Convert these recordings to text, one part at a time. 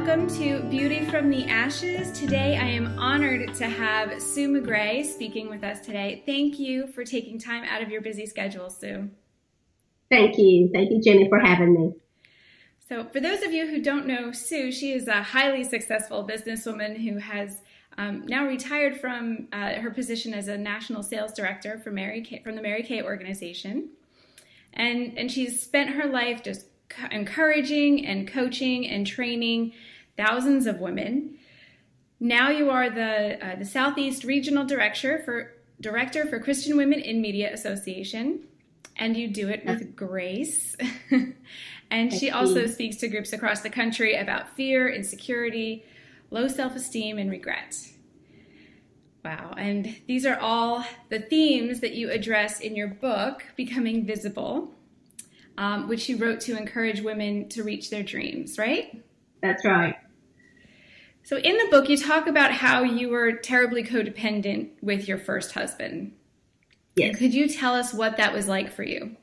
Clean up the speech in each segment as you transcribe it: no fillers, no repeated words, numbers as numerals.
welcome to Beauty from the Ashes. Today I am honored to have Sue McGray speaking with us today. Thank you for taking time out of your busy schedule, Sue. Thank you. Thank you, Jenny, for having me. So for those of you who don't know Sue, she is a highly successful businesswoman who has now retired from her position as a national sales director for from the Mary Kay organization. And she's spent her life just encouraging and coaching and training thousands of women. Now you are the Southeast Regional Director for Christian Women in Media Association, and you do it with grace. And she also speaks to groups across the country about fear, insecurity, low self-esteem, and regret. Wow. And these are all the themes that you address in your book, Becoming Visible, which you wrote to encourage women to reach their dreams, right? That's right. So in the book, you talk about how you were terribly codependent with your first husband. Yes. Could you tell us what that was like for you?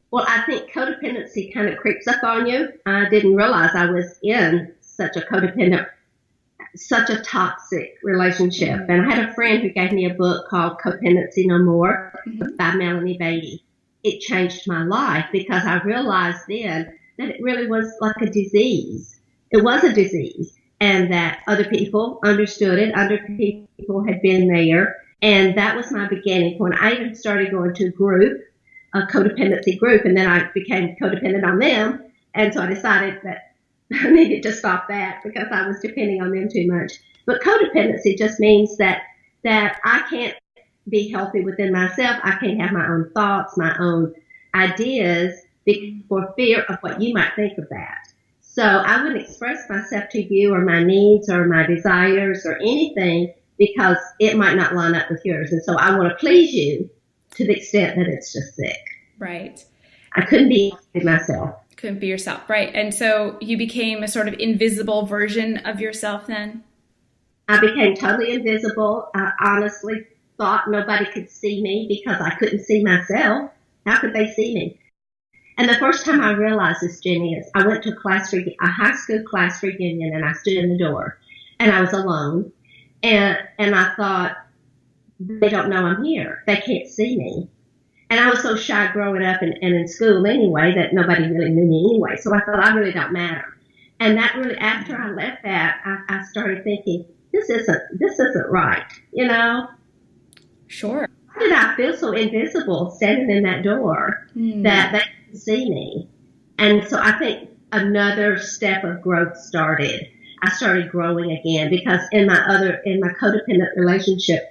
Well, I think codependency kind of creeps up on you. I didn't realize I was in such a codependent, such a toxic relationship. Mm-hmm. And I had a friend who gave me a book called Codependency No More by Melanie Beatty. It changed my life because I realized then that it really was like a disease. It was a disease, and that other people understood it. Other people had been there, and that was my beginning point. I even started going to a codependency group, and then I became codependent on them, and so I decided that I needed to stop that because I was depending on them too much. But codependency just means that I can't be healthy within myself. I can't have my own thoughts, my own ideas for fear of what you might think of that. So I wouldn't express myself to you or my needs or my desires or anything because it might not line up with yours. And so I want to please you to the extent that it's just sick. Right. I couldn't be myself. Couldn't be yourself. Right. And so you became a sort of invisible version of yourself then? I became totally invisible. I honestly thought nobody could see me because I couldn't see myself. How could they see me? And the first time I realized this, Jenny, is I went to a high school class reunion, and I stood in the door, and I was alone. And I thought, they don't know I'm here. They can't see me. And I was so shy growing up and in school anyway that nobody really knew me anyway. So I thought I really don't matter. And that really, after I left that, I started thinking, this isn't right, you know? Sure. Why did I feel so invisible standing in that door that they couldn't see me? And so I think another step of growth started. I started growing again because in my codependent relationship,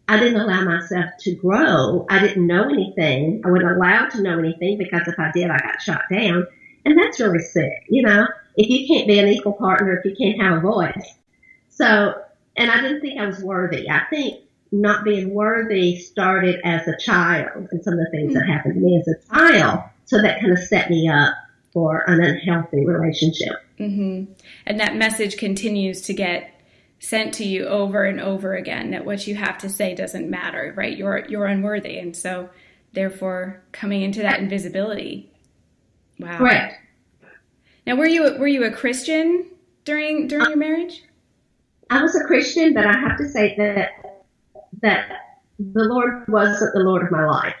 I didn't allow myself to grow. I didn't know anything. I wasn't allowed to know anything because if I did, I got shot down. And that's really sick, you know, if you can't be an equal partner, if you can't have a voice. So, and I didn't think I was worthy. I think not being worthy started as a child and some of the things that happened to me as a child. So that kind of set me up for an unhealthy relationship. Mm-hmm. And that message continues to get sent to you over and over again, that what you have to say doesn't matter, right? You're unworthy. And so therefore coming into that invisibility. Wow. Correct. Now, were you a Christian during your marriage? I was a Christian, but I have to say that the Lord wasn't the Lord of my life.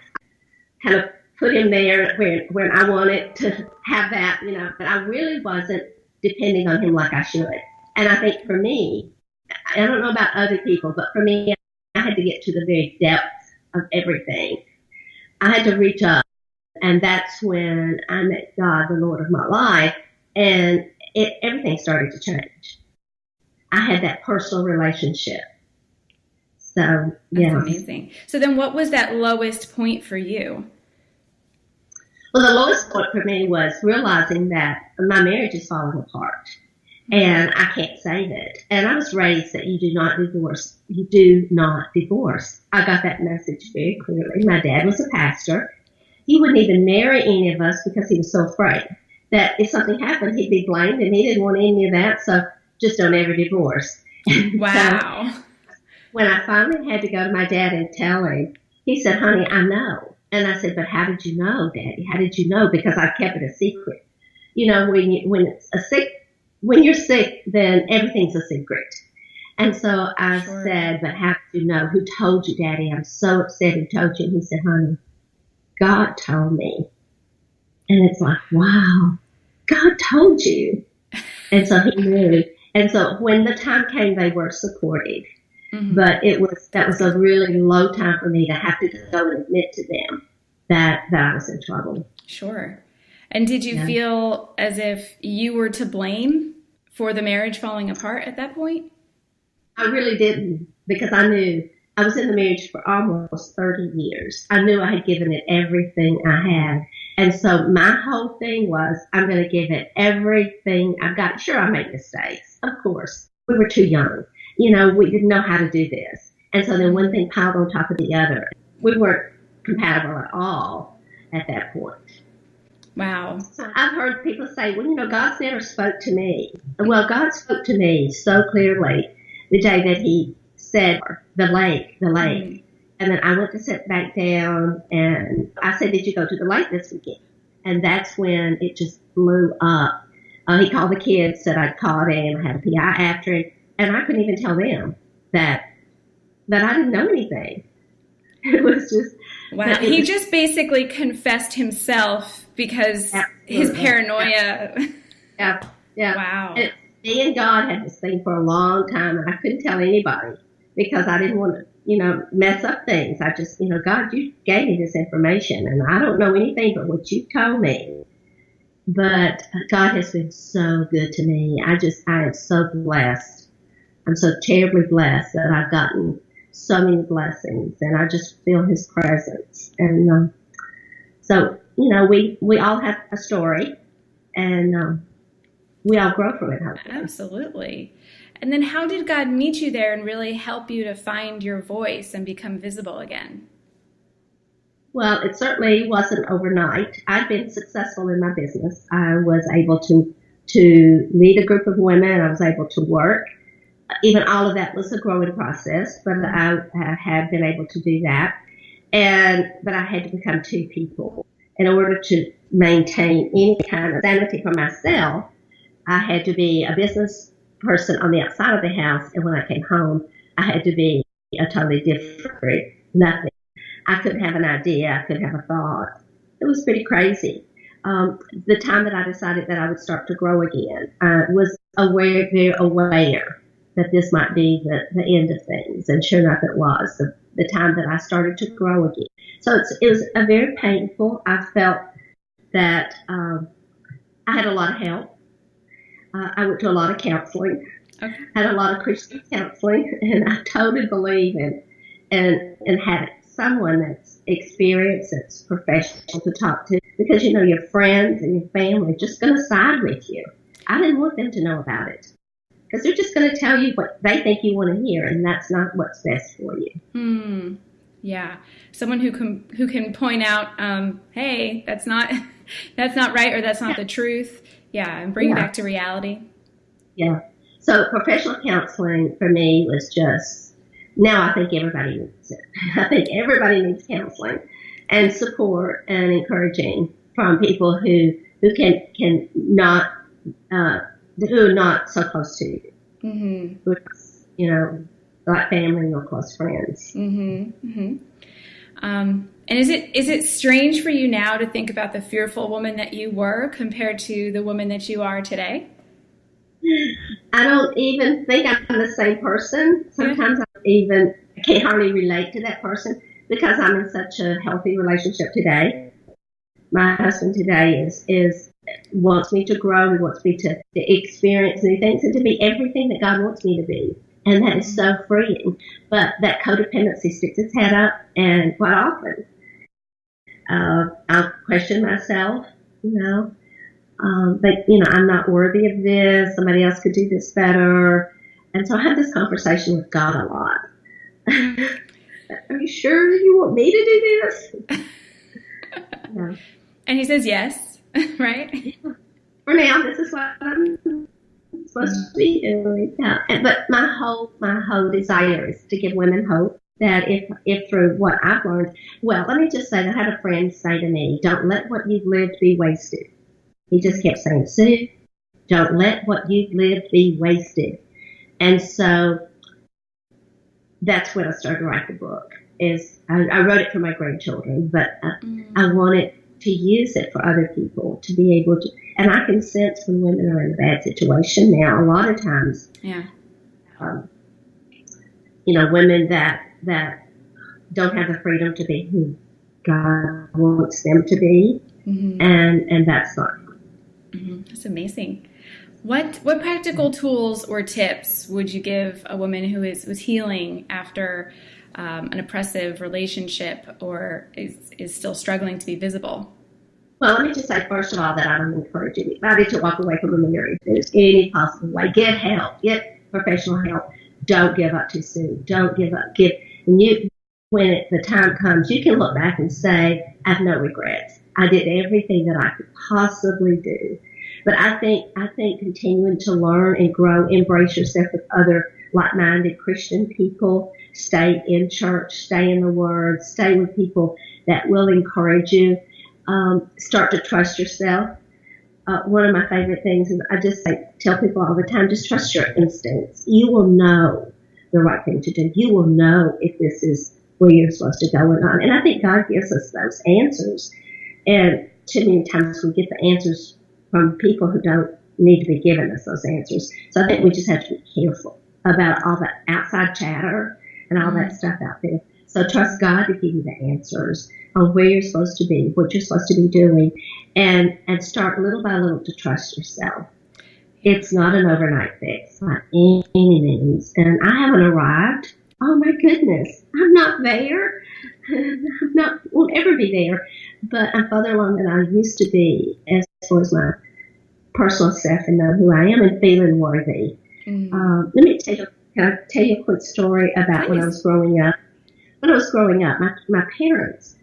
Kind of put him there when I wanted to have that, you know, but I really wasn't depending on him like I should. And I think for me, I don't know about other people, but for me, I had to get to the very depths of everything. I had to reach up, and that's when I met God, the Lord of my life, and everything started to change. I had that personal relationship. So, yeah. That's amazing. So then what was that lowest point for you? Well, the lowest point for me was realizing that my marriage is falling apart and I can't save it. And I was raised that you do not divorce. You do not divorce. I got that message very clearly. My dad was a pastor. He wouldn't even marry any of us because he was so afraid that if something happened, he'd be blamed, and he didn't want any of that. So just don't ever divorce. Wow. So when I finally had to go to my dad and tell him, he said, honey, I know. And I said, but how did you know, Daddy? How did you know? Because I kept it a secret. You know, when it's a sick when you're sick, then everything's a secret. And so I Sure. said, but how did you know? Who told you, Daddy? I'm so upset. Who told you? And he said, honey, God told me. And it's like, wow, God told you. And so he knew. And so when the time came, they were supportive. Mm-hmm. But that was a really low time for me to have to go and admit to them that I was in trouble. Sure. And did you feel as if you were to blame for the marriage falling apart at that point? I really didn't, because I knew I was in the marriage for almost 30 years. I knew I had given it everything I had. And so my whole thing was, I'm going to give it everything I've got. Sure, I made mistakes. Of course. We were too young. We didn't know how to do this. And so then one thing piled on top of the other. We weren't compatible at all at that point. Wow. So I've heard people say, well, God's never spoke to me. Well, God spoke to me so clearly the day that he said, the lake. Mm-hmm. And then I went to sit back down and I said, did you go to the lake this weekend? And that's when it just blew up. He called the kids, said I'd caught him, I had a PI after him, and I couldn't even tell them that I didn't know anything. It was just... Wow. He just basically confessed himself because his paranoia... Yeah. Wow. And me and God had this thing for a long time, and I couldn't tell anybody because I didn't want to, mess up things. I just, God, you gave me this information, and I don't know anything but what you told me. But God has been so good to me. I am so blessed. I'm so terribly blessed that I've gotten so many blessings, and I just feel his presence. And so, we all have a story, and we all grow from it. Hopefully. Absolutely. And then how did God meet you there and really help you to find your voice and become visible again? Well, it certainly wasn't overnight. I'd been successful in my business. I was able to lead a group of women. I was able to work. Even all of that was a growing process, but I had been able to do that. But I had to become two people. In order to maintain any kind of sanity for myself, I had to be a business person on the outside of the house, and when I came home, I had to be a totally different nothing. I couldn't have an idea. I couldn't have a thought. It was pretty crazy. The time that I decided that I would start to grow again, I was very aware that this might be the end of things, and sure enough, it was the time that I started to grow again. So it was a very painful. I felt that I had a lot of help. I went to a lot of counseling. Okay. Had a lot of Christian counseling, and I totally believe in and had someone that's experienced, that's professional to talk to, because your friends and your family are just going to side with you. I didn't want them to know about it because they're just going to tell you what they think you want to hear, and that's not what's best for you. Yeah, someone who can point out, hey, that's not right, or that's not the truth. Yeah, and bring it back to reality. Yeah. So professional counseling for me was just, now I think everybody needs it. I think everybody needs counseling and support and encouraging from people who can not, who are not so close to you. Mm-hmm. Who, like family or close friends. Mm-hmm. Mm-hmm. And is it strange for you now to think about the fearful woman that you were compared to the woman that you are today? I don't even think I'm the same person. Sometimes I can't hardly relate to that person because I'm in such a healthy relationship today. My husband today wants me to grow. He wants me to experience new things and to be everything that God wants me to be. And that is so freeing. But that codependency sticks its head up, and quite often I'll question myself, but I'm not worthy of this. Somebody else could do this better. And so I have this conversation with God a lot. Are you sure you want me to do this? Yeah. And he says yes, right? For now, this is what I'm supposed to be doing. Yeah. But my whole desire is to give women hope that if through what I've learned, well, let me just say that I had a friend say to me, don't let what you've lived be wasted. He just kept saying, Sue, Don't let what you've lived be wasted. And so that's when I started to write the book. I wrote it for my grandchildren, but I wanted to use it for other people to be able to. And I can sense when women are in a bad situation now, a lot of times, women that don't have the freedom to be who God wants them to be, and that's not. That's amazing. What practical tools or tips would you give a woman who was healing after an oppressive relationship or is still struggling to be visible? Well, let me just say, first of all, that I'm encouraging anybody to walk away from a marriage. There's any possible way. Get help. Get professional help. Don't give up too soon. Don't give up. When the time comes, you can look back and say, I have no regrets. I did everything that I could possibly do. But I think continuing to learn and grow, embrace yourself with other like-minded Christian people, stay in church, stay in the Word, stay with people that will encourage you. Start to trust yourself. One of my favorite things is I just tell people all the time, just trust your instincts. You will know the right thing to do. You will know if this is where you're supposed to go or not. And I think God gives us those answers. And too many times we get the answers from people who don't need to be giving us those answers. So I think we just have to be careful about all that outside chatter and all that stuff out there. So trust God to give you the answers on where you're supposed to be, what you're supposed to be doing, and start little by little to trust yourself. It's not an overnight fix by any means. And I haven't arrived. Oh my goodness, I'm not there. Won't ever be there. But I'm further along than I used to be as far as my personal self and know who I am and feeling worthy. Let me can I tell you a quick story about when I was growing up? When I was growing up, my parents,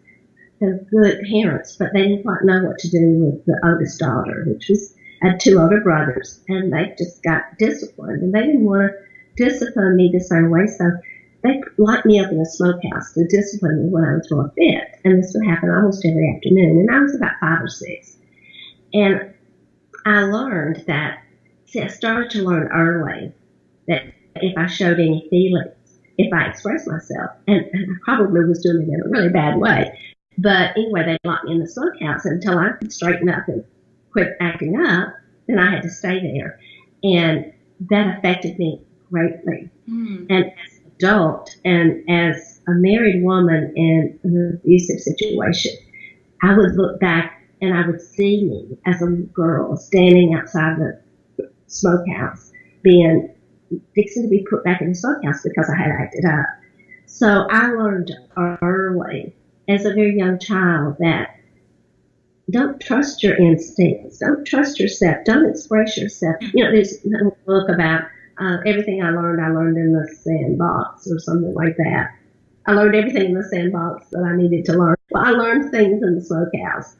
they're good parents, but they didn't quite know what to do with the oldest daughter, I had two older brothers, and they just got disciplined, and they didn't want to discipline me the same way, so they locked me up in a smokehouse to discipline me when I was throwing a fit, and this would happen almost every afternoon, and I was about 5 or 6, and I learned that, I started to learn early that if I showed any feelings, if I expressed myself, and I probably was doing it in a really bad way, but anyway, they locked me in the smokehouse until I could straighten up and quit acting up, then I had to stay there. And that affected me greatly. And as an adult and as a married woman in an abusive situation, I would look back and I would see me as a girl standing outside the smokehouse fixing to be put back in the smokehouse because I had acted up. So I learned early as a very young child that don't trust your instincts. Don't trust yourself. Don't express yourself. There's a book about everything I learned in the sandbox or something like that. I learned everything in the sandbox that I needed to learn. Well, I learned things in the smokehouse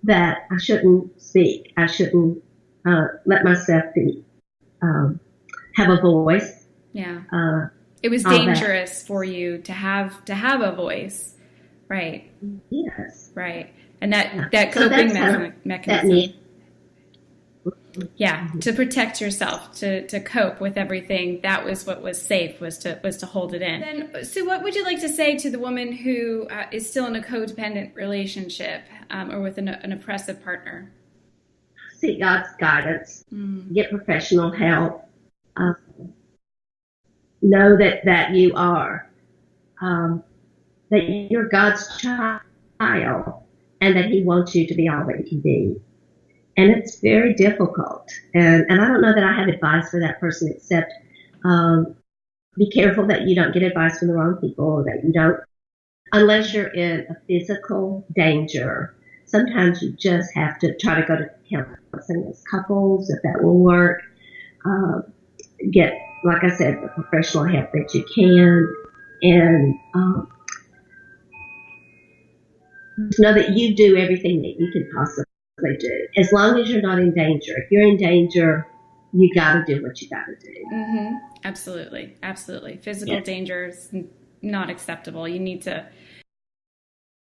that I shouldn't speak. I shouldn't let myself have a voice. Yeah. It was dangerous for you to have a voice. Right. Yes. Right. And that coping mechanism. To protect yourself, to cope with everything. That was what was safe, was to hold it in. Then, so what would you like to say to the woman who is still in a codependent relationship or with an oppressive partner? Seek God's guidance. Get professional help. Know that you are, that you're God's child, and that He wants you to be all that you can be. And it's very difficult. And I don't know that I have advice for that person except be careful that you don't get advice from the wrong people, or that you don't, unless you're in a physical danger. Sometimes you just have to try to go to counseling as couples, if that will work. Get, like I said, the professional help that you can, and know that you do everything that you can possibly do, as long as you're not in danger. If you're in danger, you got to do what you got to do. Absolutely. Physical danger is not acceptable. You need to